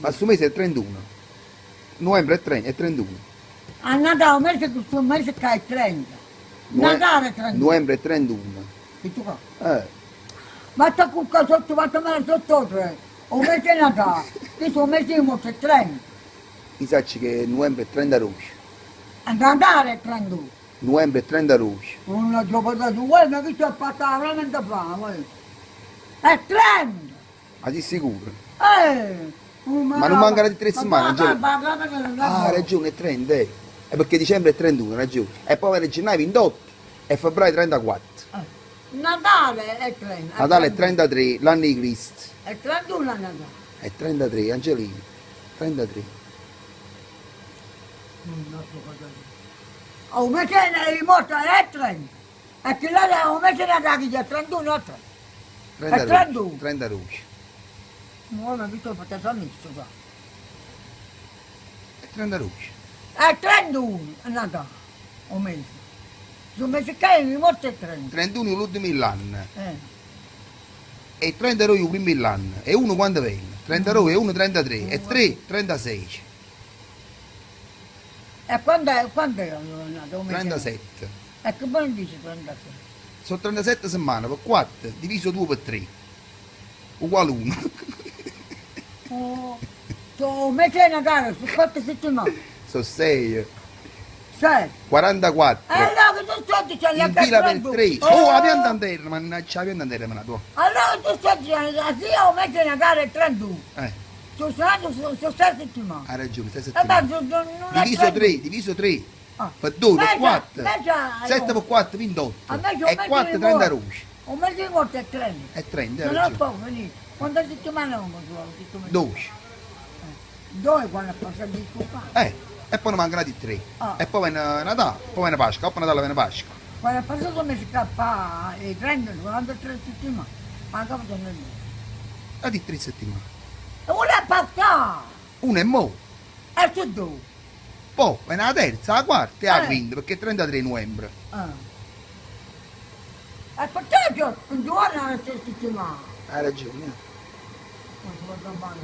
Ma su mese è 31. Novembre è 31. A Natale, mese questo mese che è 30. Natale è 31. Novembre è 31. E tu qua? Eh. Ma sta cucca sotto, fattamela sotto 3. Un mese è Natale. Questo mese di morte è 30. Mi sa che novembre è 30 roci. A Natale è 31. Novembre è 30 roci. Non gioco da tu, guarda che ti ho fatto veramente bravo. È 30. Ma di sicuro? Ma non mancano di 3 settimane, Angelo. Ah, Ah, ragione, è 30, È perché dicembre è 31, ragione. E poi viene gennaio 28 e febbraio 34. Natale è 30. Natale è 33, l'anno di Cristo. È 31 a Natale. È 33, Angelino. 33. Un mese è morto è 30. E che là è un mese è Natale che è 31 a 30. 30 È 31. 30 roci. Ma ora che ti ho fatto sanissimo qua. È 30 roci. È 31 a Natale. Un mese. Su mese che è morto è 30. 31 l'ultimo dell'anno. E 30 roci il primo dell'anno. E uno quando viene? 30 roci e uno 33. E 3 36. E quando è nato? 37. E che buon dice 36? Sono 37 settimane per 4 diviso 2 per 3. Uguale 1. Oh, un mese è Natale, su 4 settimane. Sono 6. 6. 44. Allora che tu stai dicendo In che fila per 31. 3. Oh, la pianta intera, mannaggia la pianta intera me la do. Allora tu stai dicendo che sia un mese è Natale è 31. Sono 6 settimane. Hai ragione, 6 E settimane. beh, non è Diviso 3, diviso 3. Ah. Per 2, per Invece- 4. invece- 7 per 4, 28. A me c'è un E mese 4, di 30 morte. roci. Un mese di morte è 30. È 30, hai Non è ragione. poco, venite. Quante settimane ho avuto? 12. Dove quando è passato il suo padre? E poi ne mancano di 3. Ah. E poi viene Natale, poi viene Pasqua, dopo Natale viene Pasqua. Quando è passato mi scappa i 30, 43 settimane. Ma capo non è niente. E di 3 settimane. E vuole passare! Uno è mo. E tu dove? Poi viene la terza, la quarta e la Eh. quinta, perché è 33 novembre. E perché un giorno è 3 settimane? Hai ragione. Non si può domani.